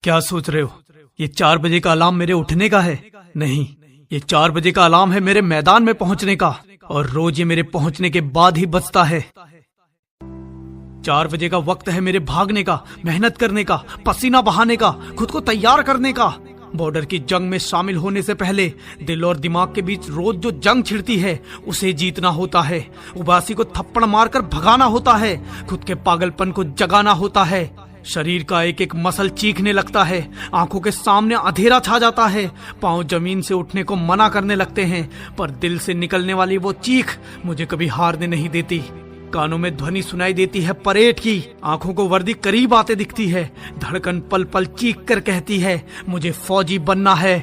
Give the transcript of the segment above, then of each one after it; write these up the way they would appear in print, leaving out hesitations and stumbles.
क्या सोच रहे हो? ये 4 बजे का अलार्म मेरे उठने का है? नहीं, ये 4 बजे का अलार्म है मेरे मैदान में पहुंचने का, और रोज ये मेरे पहुंचने के बाद ही बजता है। 4 बजे का वक्त है मेरे भागने का, मेहनत करने का, पसीना बहाने का, खुद को तैयार करने का। बॉर्डर की जंग में शामिल होने से पहले दिल और दिमाग के बीच रोज जो जंग छिड़ती है उसे जीतना होता है। उबासी को थप्पड़ मारकर भगाना होता है, खुद के पागलपन को जगाना होता है। शरीर का एक एक मसल चीखने लगता है, आंखों के सामने अंधेरा छा जाता है, पांव जमीन से उठने को मना करने लगते हैं, पर दिल से निकलने वाली वो चीख मुझे कभी हारने नहीं देती। कानों में ध्वनि सुनाई देती है परेड की, आंखों को वर्दी करीब आते दिखती है, धड़कन पल पल चीख कर कहती है मुझे फौजी बनना है।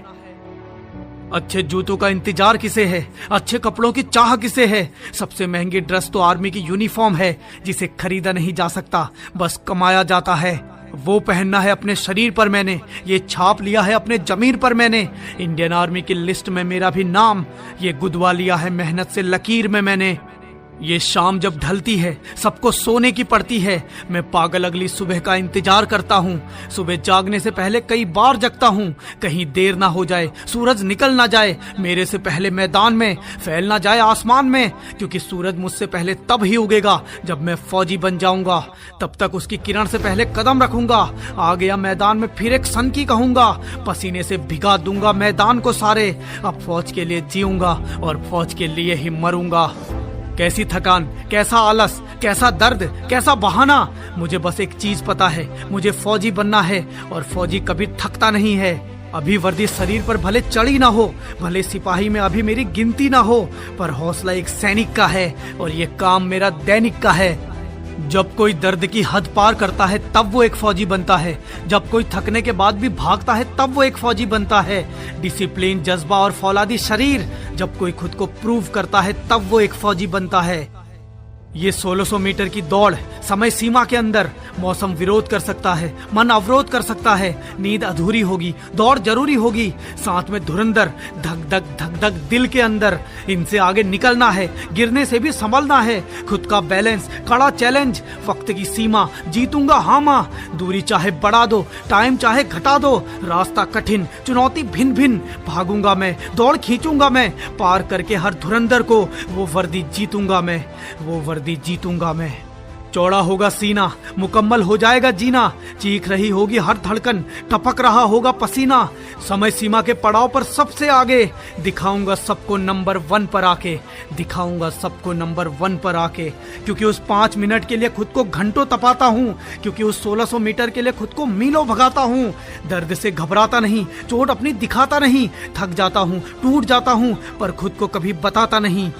अच्छे जूतों का इंतजार किसे है? अच्छे कपड़ों की चाह किसे है? सबसे महंगी ड्रेस तो आर्मी की यूनिफॉर्म है, जिसे खरीदा नहीं जा सकता, बस कमाया जाता है। वो पहनना है अपने शरीर पर मैंने, ये छाप लिया है अपने जमीन पर मैंने। इंडियन आर्मी की लिस्ट में मेरा भी नाम, ये गुदवा लिया है मेहनत से लकीर में मैंने। ये शाम जब ढलती है सबको सोने की पड़ती है, मैं पागल अगली सुबह का इंतजार करता हूँ। सुबह जागने से पहले कई बार जगता हूँ, कहीं देर ना हो जाए, सूरज निकल ना जाए मेरे से पहले मैदान में, फैल ना जाए आसमान में, क्योंकि सूरज मुझसे पहले तब ही उगेगा जब मैं फौजी बन जाऊंगा। तब तक उसकी किरण से पहले कदम रखूंगा, आ गया मैदान में फिर एक सन की कहूंगा, पसीने से भिगा दूंगा मैदान को सारे। अब फौज के लिए जीऊंगा और फौज के लिए ही मरूंगा। कैसी थकान, कैसा आलस, कैसा दर्द, कैसा बहाना, मुझे बस एक चीज पता है, मुझे फौजी बनना है, और फौजी कभी थकता नहीं है। अभी वर्दी शरीर पर भले चढ़ी ना हो, भले सिपाही में अभी मेरी गिनती ना हो, पर हौसला एक सैनिक का है और ये काम मेरा दैनिक का है। जब कोई दर्द की हद पार करता है तब वो एक फौजी बनता है, जब कोई थकने के बाद भी भागता है तब वो एक फौजी बनता है। डिसिप्लिन, जज्बा और फौलादी शरीर, जब कोई खुद को प्रूव करता है तब वो एक फौजी बनता है। ये 1600 मीटर की दौड़ समय सीमा के अंदर, मौसम विरोध कर सकता है, मन अवरोध कर सकता है, नींद अधूरी होगी, दौड़ जरूरी होगी, साथ में धुरंधर धक धक दिल के अंदर। इनसे आगे निकलना है, गिरने से भी संभलना है, खुद का बैलेंस, कड़ा चैलेंज, वक्त की सीमा, जीतूंगा हाँ माँ, दूरी चाहे बढ़ा दो, टाइम चाहे घटा दो, रास्ता कठिन, चुनौती भिन्न भिन्न, भागूंगा मैं, दौड़ खींचूंगा मैं, पार करके हर धुरंधर को वो वर्दी जीतूंगा मैं, वो वर्दी जीतूंगा मैं। चौड़ा होगा सीना, मुकम्मल हो जाएगा जीना, चीख रही होगी हर धड़कन, टपक रहा होगा पसीना, समय सीमा के पड़ाव पर सबसे आगे, दिखाऊंगा सबको नंबर 1 पर आके, दिखाऊंगा सबको नंबर 1 पर आके। क्योंकि उस 5 मिनट के लिए खुद को घंटों तपाता हूँ, क्योंकि उस 1600 मीटर के लिए खुद को मीलों भगाता हूँ। दर्द से घबराता नहीं, चोट अपनी दिखाता नहीं, थक जाता हूँ, टूट जाता हूँ, पर खुद को कभी बताता नहीं।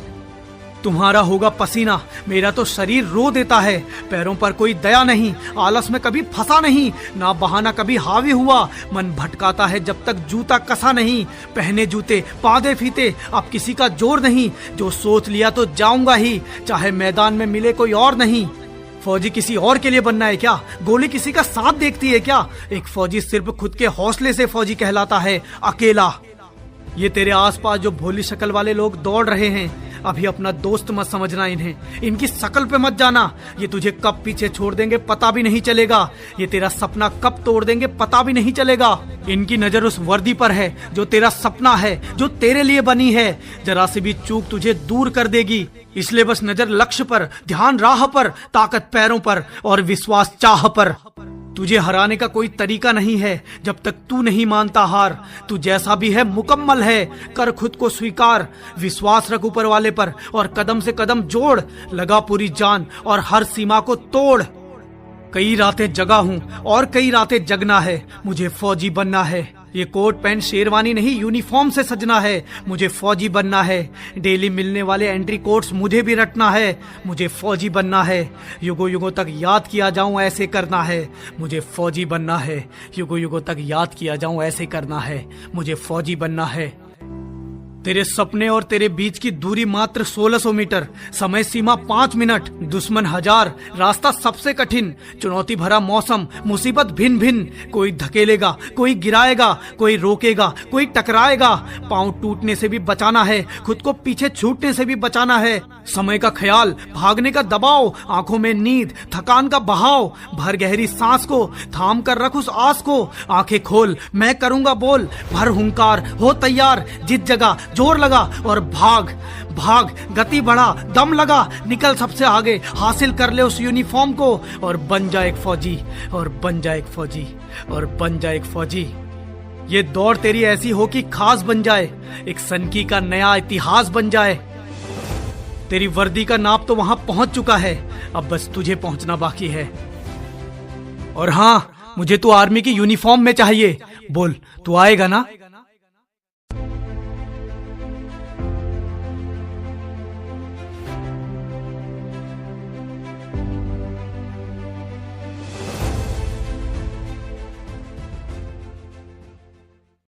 तुम्हारा होगा पसीना, मेरा तो शरीर रो देता है, पैरों पर कोई दया नहीं, आलस में कभी फंसा नहीं, ना बहाना कभी हावी हुआ, मन भटकाता है जब तक जूता कसा नहीं, पहने जूते पादे फीते, अब किसी का जोर नहीं, जो सोच लिया तो जाऊंगा ही, चाहे मैदान में मिले कोई और नहीं। फौजी किसी और के लिए बनना है क्या? गोली किसी का साथ देखती है क्या? एक फौजी सिर्फ खुद के हौसले से फौजी कहलाता है, अकेला। ये तेरे आसपास जो भोली शक्ल वाले लोग दौड़ रहे हैं, अभी अपना दोस्त मत समझना इन्हें, इनकी शक्ल पे मत जाना, ये तुझे कब पीछे छोड़ देंगे पता भी नहीं चलेगा, ये तेरा सपना कब तोड़ देंगे पता भी नहीं चलेगा। इनकी नजर उस वर्दी पर है जो तेरा सपना है, जो तेरे लिए बनी है, जरा सी भी चूक तुझे दूर कर देगी। इसलिए बस नजर लक्ष्य पर, ध्यान राह पर, ताकत पैरों पर और विश्वास चाह पर। तुझे हराने का कोई तरीका नहीं है जब तक तू नहीं मानता हार, तू जैसा भी है मुकम्मल है, कर खुद को स्वीकार, विश्वास रख ऊपर वाले पर और कदम से कदम जोड़, लगा पूरी जान और हर सीमा को तोड़। कई रातें जगा हूँ और कई रातें जगना है, मुझे फौजी बनना है। ये कोट पैंट शेरवानी नहीं, यूनिफॉर्म से सजना है, मुझे फौजी बनना है। डेली मिलने वाले एंट्री कोट्स मुझे भी रटना है, मुझे फौजी बनना है। युगों युगों तक याद किया जाऊं ऐसे करना है, मुझे फौजी बनना है। युगों युगों तक याद किया जाऊं ऐसे करना है, मुझे फौजी बनना है। तेरे सपने और तेरे बीच की दूरी मात्र 1600 मीटर, समय सीमा 5 मिनट, दुश्मन 1000, रास्ता सबसे कठिन, चुनौती भरा मौसम, मुसीबत भिन्न भिन्न, कोई धकेलेगा, कोई गिराएगा, कोई रोकेगा, कोई टकराएगा। पांव टूटने से भी बचाना है, खुद को पीछे छूटने से भी बचाना है। समय का ख्याल, भागने का दबाव, आंखों में नींद, थकान का बहाव, भर गहरी सांस को, थाम कर रख उस आस को, आंखें खोल, मैं करूंगा बोल, भर हुंकार, हो तैयार, जित जगह जोर लगा और भाग भाग, गति बढ़ा, दम लगा, निकल सबसे आगे, हासिल कर ले उस यूनिफॉर्म को और बन जा एक फौजी, और बन जा एक फौजी, और बन जा एक फौजी। ये दौड़ तेरी ऐसी हो कि खास बन जाए, एक सनकी का नया इतिहास बन जाए। तेरी वर्दी का नाप तो वहां पहुंच चुका है, अब बस तुझे पहुंचना बाकी है। और हाँ, मुझे तो आर्मी की यूनिफॉर्म में चाहिए। बोल, तू आएगा ना?